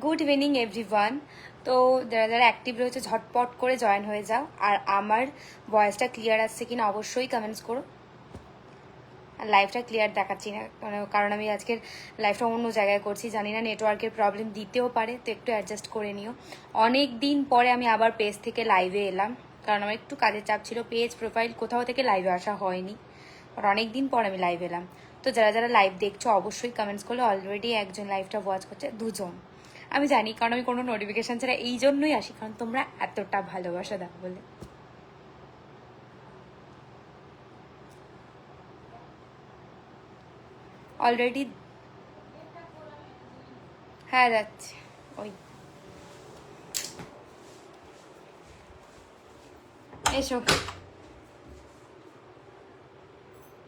Good evening everyone. তো যারা যারা অ্যাক্টিভ রয়েছে ঝটপট করে জয়েন হয়ে যাও। আর আমার ভয়েসটা ক্লিয়ার আসছে কিনা অবশ্যই কমেন্টস করো। আর লাইভটা ক্লিয়ার দেখাচ্ছি না কারণ আমি আজকের লাইভটা অন্য জায়গায় করছি, জানি না নেটওয়ার্কের প্রবলেম দিতেও পারে, তো একটু অ্যাডজাস্ট করে নিও। অনেক দিন পরে আমি আবার পেজ থেকে লাইভে এলাম, কারণ আমার একটু কাজের চাপ ছিল, পেজ প্রোফাইল কোথাও থেকে লাইভে আসা হয়নি, আর অনেক দিন পর আমি লাইভ এলাম। তো যারা যারা লাইভ দেখছো অবশ্যই কমেন্টস করলে। অলরেডি একজন লাইভটা ওয়াচ করছে, দুজন। আমি জানি, কারণ আমি কোনো নোটিফিকেশান ছাড়া এই জন্যই আসি, কারণ তোমরা এতটা ভালোবাসা দাও বলে। অলরেডি হ্যাঁ যাচ্ছে ওই এসো,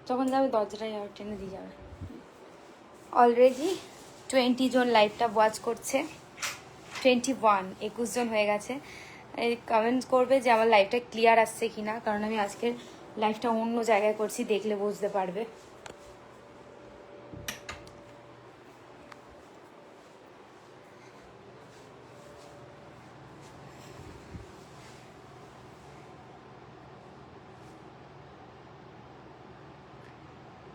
যখন যাবে দরজাটাই আর টেনে দিয়ে যাবে। অলরেডি 20 জন লাইভটা ওয়াচ করছে, 21 জন হয়ে গেছে। এই কমেন্টস করবে যে আমার লাইভটা ক্লিয়ার আসছে কিনা, কারণ আমি আজকের লাইভটা অন্য জায়গায় করছি, দেখলে বুঝতে পারবে।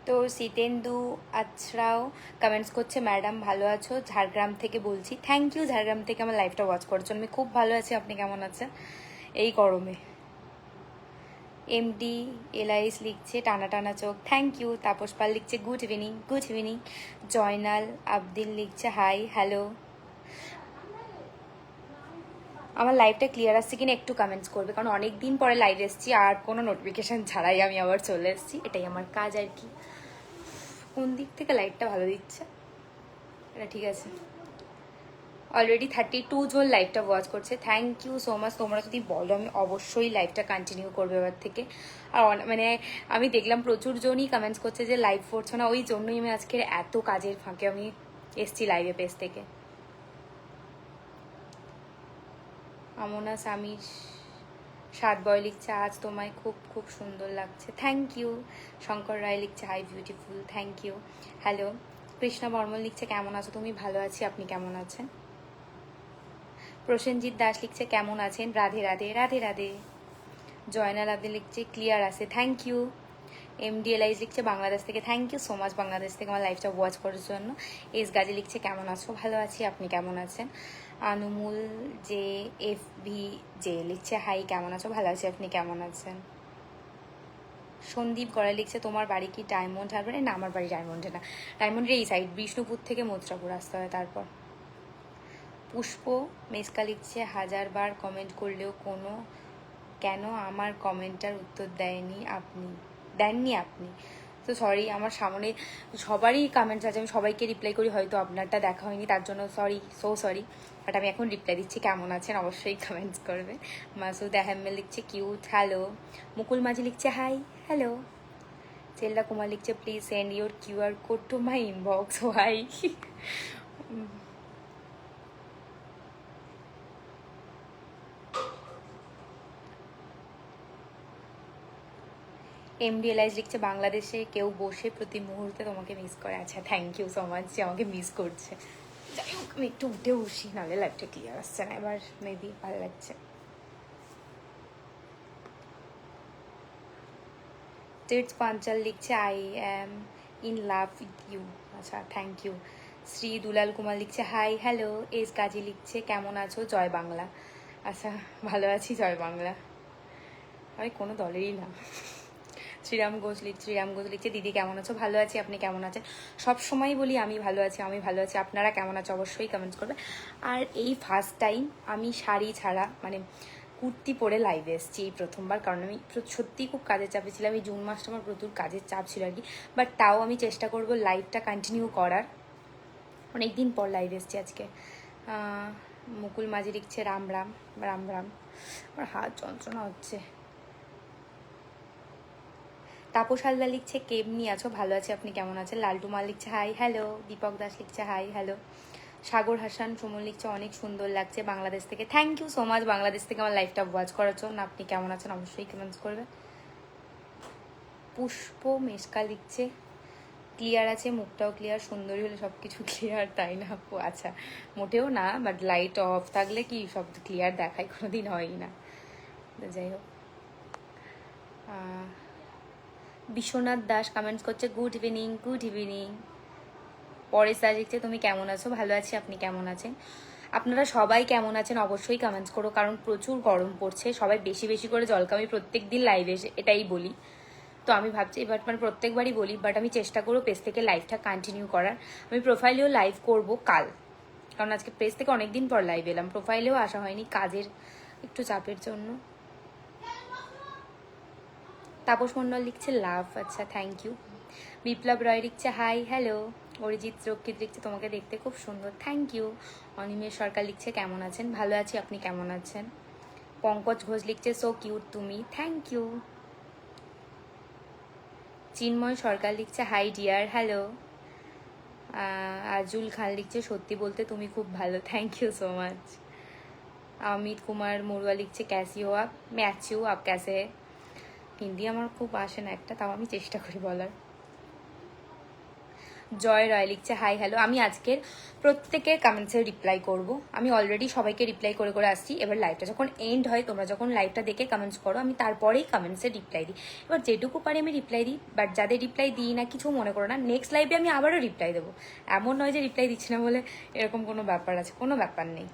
তো শীতেন্দু আছড়াও কমেন্টস করছে, ম্যাডাম ভালো আছো, ঝাড়গ্রাম থেকে বলছি। থ্যাংক ইউ, ঝাড়গ্রাম থেকে আমার লাইভটা ওয়াচ করার জন্য। আমি খুব ভালো আছি, আপনি কেমন আছেন এই গরমে? এমডি এলআইএস লিখছে টানা টানা চোখ, থ্যাংক ইউ। তাপস পাল লিখছে good evening, good evening. Joynal Abedin লিখছে হাই হ্যালো। আমার লাইভটা ক্লিয়ার আসছে কিনা একটু কমেন্টস করবে, কারণ অনেক দিন পরে লাইভ এসেছি আর কোনো নোটিফিকেশান ছাড়াই আমি আবার চলে এসেছি, এটাই আমার কাজ আর কি। কোন দিক থেকে লাইটটা ভালো দিচ্ছে, এটা ঠিক আছে। অলরেডি 32 জন লাইভটা ওয়াচ করছে, থ্যাংক ইউ সো মাচ। তোমরা যদি বলো আমি অবশ্যই লাইভটা কন্টিনিউ করবো এবার থেকে। আর মানে আমি দেখলাম প্রচুর জনই কমেন্টস করছে যে লাইভ করছো না, ওই জন্যই আমি আজকের এত কাজের ফাঁকে আমি এসছি লাইভে পেজ থেকে। আমনা স্বামীর 7 বয় লিখছে আজ তোমায় খুব খুব সুন্দর লাগছে, থ্যাংক ইউ। শঙ্কর রায় লিখছে hi beautiful, thank you. Hello. Krishna Barman লিখছে কেমন আছো তুমি? ভালো আছি, আপনি কেমন আছেন? প্রসেনজিৎ দাস লিখছে কেমন আছেন? রাধে রাধে, রাধে রাধে। জয়নাল আব্দে লিখছে ক্লিয়ার আছে, থ্যাংক ইউ। এমডিএলআইজ লিখছে বাংলাদেশ থেকে, thank you so much Bangladesh থেকে আমার লাইভটা ওয়াচ করার জন্য। এস গাজী লিখছে কেমন আছো? ভালো আছি, আপনি কেমন আছেন? আনুমুল জে এফ ভি জে লিখছে হাই কেমন আছো? ভালো আছি, আপনি কেমন আছেন? সন্দীপ গড়া লিখছে তোমার বাড়ি কি ডায়মন্ড হারবারে? না, আমার বাড়ি ডায়মন্ডে না, ডায়মন্ডের এই সাইড, বিষ্ণুপুর থেকে মথুরাপুর আসতে হয়। তারপর পুষ্প মেসকা লিখছে 1000বার কমেন্ট করলেও কেন আমার কমেন্টটার উত্তর দেননি আপনি? তো সরি, আমার সামনে সবারই কমেন্টস আছে, আমি সবাইকে রিপ্লাই করি, হয়তো আপনারটা দেখা হয়নি, তার জন্য সরি, সো সরি। বাট আমি এখন রিপ্লাই দিচ্ছি, কেমন আছেন অবশ্যই কমেন্টস করবেন। মাসুদ আহমেদ লিখছে কিউট, হ্যালো। মুকুল মাঝি লিখছে হাই হ্যালো। চেল্লা কুমার লিখছে please send your QR code to my inbox, hi. এমডিএলআইজ লিখছে বাংলাদেশে কেউ বসে প্রতি মুহূর্তে তোমাকে মিস করে। আচ্ছা, থ্যাংক ইউ সো মাচ যে আমাকে মিস করছে। যাই হোক, আমি একটু উঠে বসি, নাহলে লাইফটা ক্লিয়ার আসছে না। এবার মেবি ভালো লাগছে। তীর্থ পাঞ্চাল লিখছে I am in love with you. আচ্ছা, থ্যাংক ইউ। শ্রী দুলাল কুমার লিখছে হাই হ্যালো। এস কাজী লিখছে কেমন আছো? জয় বাংলা। আচ্ছা, ভালো আছি, জয় বাংলা। আমি কোনো দলেরই না। শ্রীরাম ঘোষ লিখছে দিদি কেমন আছো? ভালো আছি, আপনি কেমন আছেন? সব সময় বলি আমি ভালো আছি, আপনারা কেমন আছো অবশ্যই কমেন্টস করবে। আর এই ফার্স্ট টাইম আমি শাড়ি ছাড়া মানে কুর্তি পরে লাইভে এসেছি এই প্রথমবার, কারণ আমি সত্যিই খুব কাজের চাপে ছিলাম। এই জুন মাসটা আমার প্রচুর কাজের চাপ ছিল আর কি, বাট তাও আমি চেষ্টা করব লাইভটা কন্টিনিউ করার। অনেক দিন পর লাইভ এসেছি আজকে। মুকুল মাঝি লিখছে রাম রাম রাম রাম। আমার হাত যন্ত্রণা হচ্ছে। তাপস হালদার লিখছে কেমনি আছো? ভালো আছে, আপনি কেমন আছেন? লালটু মাল লিখছে হাই হ্যালো। দীপক দাস লিখছে হাই হ্যালো। সাগর হাসান সুমন লিখছে অনেক সুন্দর লাগছে বাংলাদেশ থেকে, thank you so much Bangladesh থেকে আমার লাইভটা ওয়াচ করার জন্য। আপনি কেমন আছেন অবশ্যই কমেন্টস করবেন। পুষ্প মেশকা লিখছে ক্লিয়ার আছে, মুখটাও ক্লিয়ার, সুন্দরী হলে সব কিছু ক্লিয়ার, তাই না আপু? আচ্ছা, মোটেও না, বাট লাইট অফ থাকলে কি সব ক্লিয়ার দেখায়, কোনোদিন হয়ই না। যাই হোক, বিশ্বনাথ দাস কমেন্টস করছে good evening, good evening. Paresh Das লিখছে তুমি কেমন আছো? ভালো আছি, আপনি কেমন আছেন? আপনারা সবাই কেমন আছেন অবশ্যই কমেন্টস করো, কারণ প্রচুর গরম পড়ছে। সবাই বেশি বেশি করে জল খাও। আমি প্রত্যেক দিন লাইভে এসে এটাই বলি, তো আমি ভাবছি এবার মানে প্রত্যেকবারই বলি, বাট আমি চেষ্টা করবো পেজ থেকে লাইভটা কন্টিনিউ করার। আমি প্রোফাইলেও লাইভ করব কাল, কারণ আজকে পেজ থেকে অনেকদিন পর লাইভ এলাম। প্রোফাইলেও আসা হয়নি কাজের একটু চাপের জন্য। তাপস মণ্ডল লিখছে লাভ, আচ্ছা থ্যাংক ইউ। বিপ্লব রয় লিখছে হাই হ্যালো। অরিজিৎ রক্ষিত লিখছে তোমাকে দেখতে খুব সুন্দর, থ্যাংক ইউ। অনিমেষ সরকার লিখছে কেমন আছেন? ভালো আছি, আপনি কেমন আছেন? পঙ্কজ ঘোষ লিখছে সো কিউট তুমি, থ্যাংক ইউ। চিন্ময় সরকার লিখছে hi dear, hello. Ajul Khan লিখছে সত্যি বলতে তুমি খুব ভালো, thank you so much. Amit Kumar Murua লিখছে ক্যাসি হো আপ? मैं अच्छी हूँ, आप कैसे है? হিন্দি আমার খুব আসে না একটা, তাও আমি চেষ্টা করি বলার। জয় রয় লিখছে হাই হ্যালো। আমি আজকের প্রত্যেকের কমেন্টসের রিপ্লাই করব। আমি অলরেডি সবাইকে রিপ্লাই করে করে আসছি। এবার লাইভটা যখন এন্ড হয়, তোমরা যখন লাইভটা দেখে কমেন্টস করো, আমি তারপরেই কমেন্টসের রিপ্লাই দিই। এবার যেটুকু পারি আমি রিপ্লাই দিই, বাট যাদের রিপ্লাই দিই না কিছু মনে করো না, নেক্সট লাইভে আমি আবারও রিপ্লাই দেবো। এমন নয় যে রিপ্লাই দিচ্ছি না বলে এরকম কোনো ব্যাপার আছে, কোনো ব্যাপার নেই।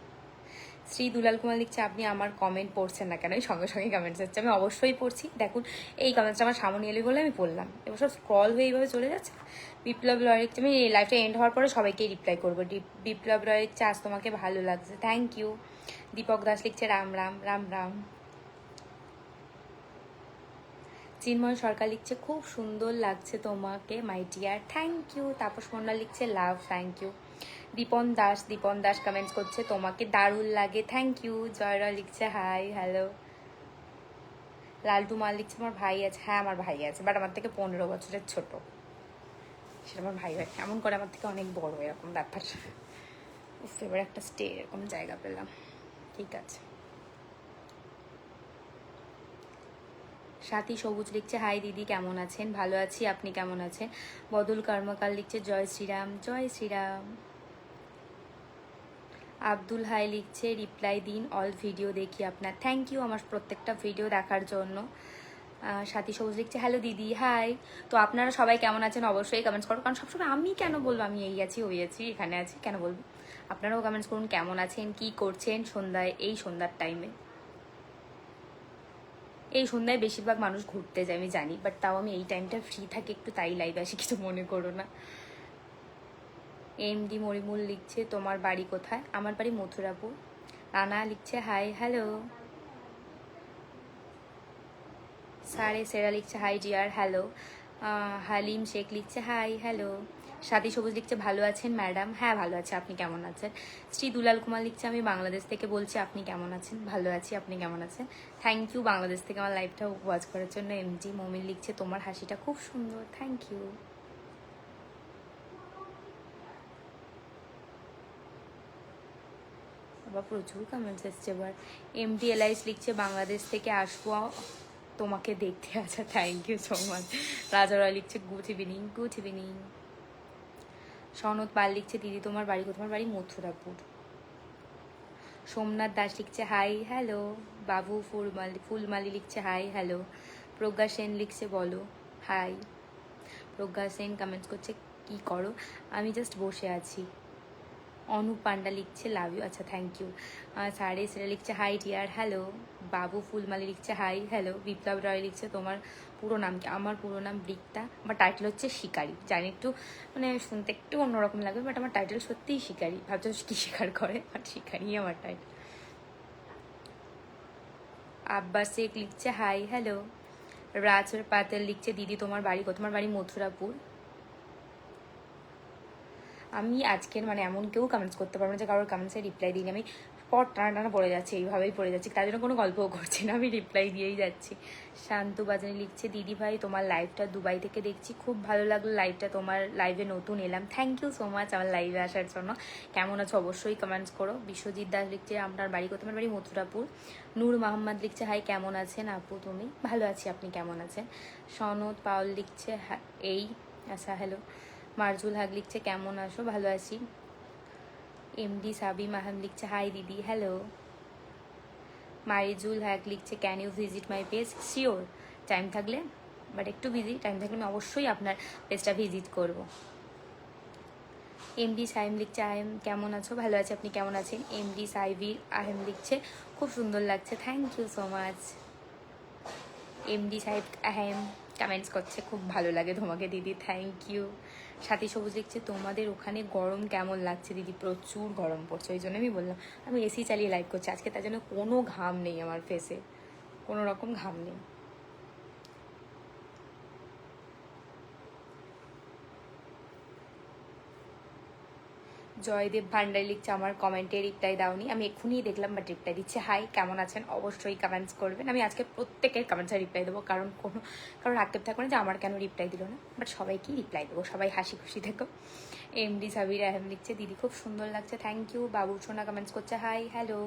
শ্রী দুলাল কুমার লিখছে আপনি আমার কমেন্ট পড়ছেন না কেন? সঙ্গে সঙ্গে কমেন্টস হচ্ছে, আমি অবশ্যই পড়ছি। দেখুন এই কমেন্টসটা আমার সামনে এলে বলে আমি পড়লাম, এবার সব স্ক্রল হয়ে এইভাবে চলে যাচ্ছে। বিপ্লব রয় লিখছে আমি এই লাইফটা এন্ড হওয়ার পরে সবাইকেই রিপ্লাই করবো। বিপ্লব রয় লিখছে আজ তোমাকে ভালো লাগছে, থ্যাংক ইউ। দীপক দাস লিখছে রাম রাম রাম রাম। চিন্ময় সরকার লিখছে খুব সুন্দর লাগছে তোমাকে my dear, thank you. Tapas Mondal লিখছে love, thank you. Dipan Das comments করছে তোমাকে দারুণ লাগে, থ্যাংক ইউ। জয়রা লিখছে হাই হ্যালো। লালটু মাল লিখছে আমার ভাই আছে, হ্যাঁ আমার ভাই আছে, বাট আমার থেকে 15 বছরের ছোট। সেটা আমার ভাই হয় এমন করে আমার থেকে অনেক বড়, এরকম ব্যাপার। এবার একটা স্টে এরকম জায়গা পেলাম, ঠিক আছে। সাথী সবুজ লিখছে হাই দিদি কেমন আছেন? ভালো আছি, আপনি কেমন আছেন? বদল কর্মকাল লিখছে জয় শ্রীরাম, জয় শ্রীরাম। আব্দুল হাই লিখছে রিপ্লাই দিন, অল ভিডিও দেখি আপনার, থ্যাংক ইউ আমার প্রত্যেকটা ভিডিও দেখার জন্য। সাথী সবুজ লিখছে হ্যালো দিদি হাই। তো আপনারা সবাই কেমন আছেন অবশ্যই কমেন্টস করো, কারণ সবসময় আমি কেন বলবো আমি এই আছি ওই আছি এখানে আছি, কেন বলবো? আপনারাও কমেন্টস করুন কেমন আছেন, কি করছেন সন্ধ্যায়, এই সন্ধ্যার টাইমে। এই সন্ধ্যায় বেশিরভাগ মানুষ ঘুরতে যায় আমি জানি, বাট তাও আমি এই টাইমটা ফ্রি থাকি একটু, তাই লাইভ আসি, কিছু মনে করো না। এমডি মরিমুল লিখছে তোমার বাড়ি কোথায়? আমার বাড়ি মথুরাপুর। রানা লিখছে হাই হ্যালো। সারে সেরা লিখছে hi dear, hello. Halim Sheikh লিখছে হাই হ্যালো। সাথী সবুজ লিখছে ভালো আছেন ম্যাডাম? হ্যাঁ ভালো আছে, আপনি কেমন আছেন? শ্রী দুলাল কুমার লিখছে আমি বাংলাদেশ থেকে বলছি, আপনি কেমন আছেন? ভালো আছি, আপনি কেমন আছেন? থ্যাংক ইউ বাংলাদেশ থেকে আমার লাইভটা ওয়াচ করার জন্য। এমজি মমিন লিখছে তোমার হাসিটা খুব সুন্দর, থ্যাংক ইউ। আবার প্রচুর কমেন্টস এসছে এবার। এমডি এলাইস লিখছে বাংলাদেশ থেকে আসবো তোমাকে দেখতে, আচ্ছা থ্যাংক ইউ সো মাচ। রাজা রয় লিখছে গুড ইভিনিং, গুড ইভিনিং। সনদ পাল লিখছে দিদি তোমার বাড়ি কোথায়? তোমার বাড়ি মথুরাপুর। সোমনাথ দাস লিখছে হাই হ্যালো। বাবু ফুলমালি লিখছে হাই হ্যালো। প্রজ্ঞা সেন লিখছে বলো হাই। প্রজ্ঞা সেন কমেন্টস করছে কি করো? আমি জাস্ট বসে আছি। অনুপ পান্ডা লিখছে লাভ ইউ, আচ্ছা থ্যাংক ইউ। সারে সেরা লিখছে হাই ডিয়ার, হ্যালো। বাবু ফুলমালি লিখছে হাই হ্যালো। বিপ্লব রয় লিখছে তোমার পুরো নাম কি? আমার পুরো নাম বৃত্তা, আমার টাইটেল হচ্ছে শিকারি। জানি একটু মানে শুনতে একটু অন্যরকম লাগবে, বাট আমার টাইটেল সত্যিই শিকারি। ভাবছো কি শিকার করে, বাট শিকারি আমার টাইটেল। আব্বাস শেখ লিখছে হাই হ্যালো। রাজ পাতেল লিখছে দিদি তোমার বাড়ি কোথায়? তোমার বাড়ি মথুরাপুর। আমি আজকের মানে এমন কেউ কমেন্টস করতে পারবো না যে কারোর কমেন্টসে রিপ্লাই দিইনি। আমি পর টানা টানা পড়ে যাচ্ছি, এইভাবেই পড়ে যাচ্ছি, তার জন্য কোনো গল্পও করছি না, আমি রিপ্লাই দিয়েই যাচ্ছি। শান্তু বাজানি লিখছে দিদি ভাই তোমার লাইভটা দুবাই থেকে দেখছি, খুব ভালো লাগলো লাইভটা, তোমার লাইভে নতুন এলাম, থ্যাংক ইউ সো মাচ আমার লাইভে আসার জন্য। কেমন আছো অবশ্যই কমেন্টস করো। বিশ্বজিৎ দাস লিখছে আপনার বাড়ি কোথায়? তোমার বাড়ি মথুরাপুর। নূর মোহাম্মদ লিখছে হাই কেমন আছেন আপু তুমি? ভালো আছি, আপনি কেমন আছেন? সনদ পাউল লিখছে এই, আচ্ছা হ্যালো। মার্জুল হাক লিখছে কেমন আছো, ভালো আছি। এমডি সাবিম আহম লিখছে হাই দিদি, হ্যালো। মারিজুল হাক লিখছে can you visit my page, sure, time থাকলে, বাট একটু বিজি, টাইম থাকলে আমি অবশ্যই আপনার পেজটা ভিজিট করব। এমডি সাইম লিখছে আহেম কেমন আছো, ভালো আছে, আপনি কেমন আছেন। এমডি সাইবির আহেম লিখছে খুব সুন্দর লাগছে, thank you so much. MD সাহেব আহেম কমেন্টস করছে খুব ভালো লাগে তোমাকে দিদি, থ্যাংক ইউ। সাথী সবুজ লিখছে তোমাদের ওখানে গরম কেমন লাগছে দিদি, প্রচুর গরম পড়ছে, ওই জন্য আমি বললাম আমি এসি চালিয়ে লাইভ করছি আজকে, তার জন্য কোনো ঘাম নেই আমার ফেসে, কোনো রকম ঘাম নেই। জয়দেব ভান্ডারী লিখছে আমার কমেন্টে রিপ্লাই দাওনি, আমি এক্ষুনি দেখলাম বাট রিপ্লাই দিচ্ছে হাই কেমন আছেন, অবশ্যই কমেন্টস করবেন, আমি আজকে প্রত্যেকের কমেন্টসে রিপ্লাই দেবো, কারণ আক্ষেপ থাকবে না যে আমার কেন রিপ্লাই দিল না, বাট সবাইকেই রিপ্লাই দেবো, সবাই হাসি খুশি থেকো। এমডি সাবির আহম লিখছে দিদি খুব সুন্দর লাগছে, থ্যাংক ইউ। বাবু সোনা কমেন্টস করছে হাই, হ্যালো।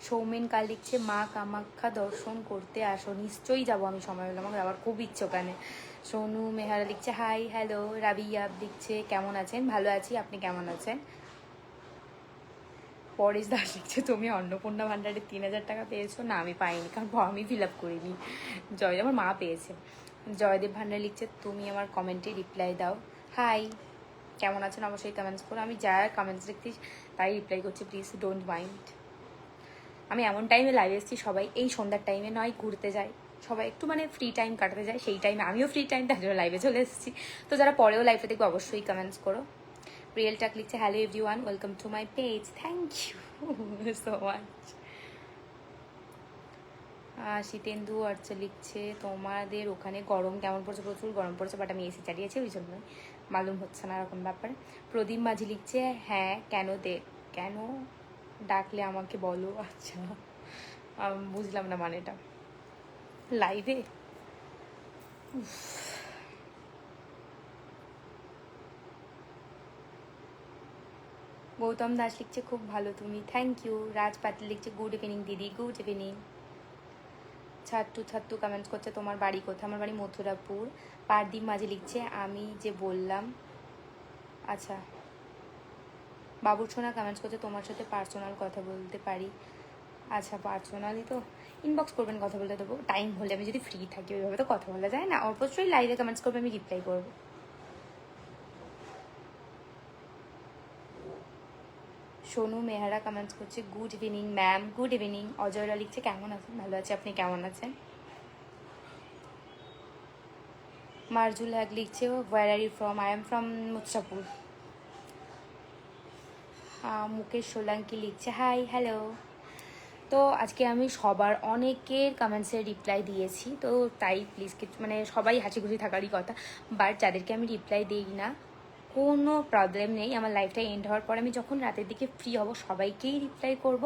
সৌমেন কাল লিখছে মা কামাখ্যা দর্শন করতে আসো, নিশ্চয়ই যাবো আমি, সময় হলো আমার আবার খুব ইচ্ছে ওখানে। সোনু মেহারা লিখছে হাই, হ্যালো। রাবিয়াব লিখছে কেমন আছেন, ভালো আছি, আপনি কেমন আছেন। পরেশ দাস লিখছে তুমি অন্নপূর্ণা ভান্ডারে 3,000 টাকা পেয়েছো, না আমি পাইনি, কারণ আমি ফিল আপ করিনি, আমার মা পেয়েছে। জয়দেব ভান্ডার লিখছে তুমি আমার কমেন্টে রিপ্লাই দাও, হাই কেমন আছেন, অবশ্যই কমেন্টস করো, আমি যার কমেন্টস দেখছি তাই রিপ্লাই করছি, প্লিজ ডোন্ট মাইন্ড। আমি এমন টাইমে লাইভে এসেছি, সবাই এই সন্ধ্যার টাইমে নয় ঘুরতে যায়, সবাই একটু মানে ফ্রি টাইম কাটাতে যায়, সেই টাইমে আমিও ফ্রি টাইম, তার জন্য লাইভে চলে এসেছি। তো যারা পরেও লাইভে দেখবে অবশ্যই কমেন্টস করো। রিয়েল টাক লিখছে hello everyone, welcome to my page, thank you so much. Shitendu Archa লিখছে তোমাদের ওখানে গরম কেমন পড়ছে, প্রচুর গরম পড়ছে, বাট আমি এসি চালিয়েছি ওই জন্যই মালুম হচ্ছে না এরকম ব্যাপার। প্রদীপ মাঝি লিখছে হ্যাঁ কেন ডাকলে আমাকে বলো, আচ্ছা বুঝলাম না মানেটা, লাইভে। গৌতম দাস লিখছে খুব ভালো তুমি, থ্যাংক ইউ। রাজ পাতিল লিখছে গুড ইভিনিং দিদি, গুড ইভিনিং। ছাত্তু কমেন্টস করছে তোমার বাড়ি কোথায়, আমার বাড়ি মথুরাপুর। পারদীপ মাঝি লিখছে আমি যে বললাম, আচ্ছা। বাবুর সোনা কমেন্টস করছে তোমার সাথে পার্সোনাল কথা বলতে পারি, আচ্ছা পার্সোনালি তো ইনবক্স করবেন, কথা বলতে দেবো, টাইম হলে আমি যদি ফ্রি থাকি, ওইভাবে তো কথা বলা যায় না, অবশ্যই লাইভে কমেন্টস করবে, আমি রিপ্লাই করবো। সোনু মেহারা কমেন্টস করছে good evening ma'am, good evening. অজয়রা লিখছে কেমন আছেন, ভালো আছে, আপনি কেমন আছেন। মার্জুল হ্যাক লিখছে where are you from, I am from Mutrapur. Mukesh Solanki লিখছে হাই, হ্যালো। তো আজকে আমি সবার অনেকের কমেন্টসের রিপ্লাই দিয়েছি, তো তাই প্লিজ কিছু মানে সবাই হাসি খুশি থাকারই কথা, বাট যাদেরকে আমি রিপ্লাই দিই না কোনো প্রবলেম নেই, আমার লাইফটা এন্ড হওয়ার পর আমি যখন রাতের দিকে ফ্রি হব সবাইকেই রিপ্লাই করব।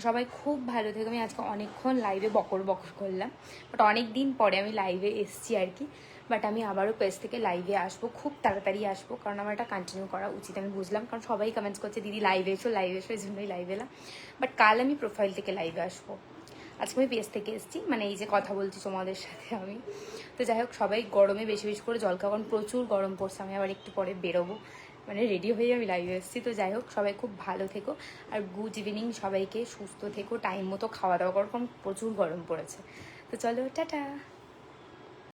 সবাই খুব ভালো থেকে, আমি আজকে অনেকক্ষণ লাইভে বকর করলাম, বাট অনেক দিন পরে আমি লাইভে এসছি আর কি, বাট আমি আবারও পেজ থেকে লাইভে আসবো, খুব তাড়াতাড়ি আসবো, কারণ আমার এটা কন্টিনিউ করা উচিত, আমি বুঝলাম, কারণ সবাই কমেন্টস করছে দিদি লাইভে এসো, এই জন্যই লাইভে এলাম, বাট কাল আমি প্রোফাইল থেকে লাইভে আসবো, আজকে আমি পেজ থেকে এসেছি, মানে এই যে কথা বলছি তোমাদের সাথে আমি। তো যাই হোক সবাই গরমে বেশি বেশি করে জল খাওয়ান, প্রচুর গরম পড়ছে, আমি আবার একটু পরে বেরোবো, মানে রেডি হয়ে আমি লাইভে এসেছি। তো যাই হোক সবাই খুব ভালো থেকো, আর গুড ইভিনিং সবাইকে, সুস্থ থেকো, টাইম মতো খাওয়া দাওয়া করো, কারণ প্রচুর গরম পড়েছে। তো চলো টাটা।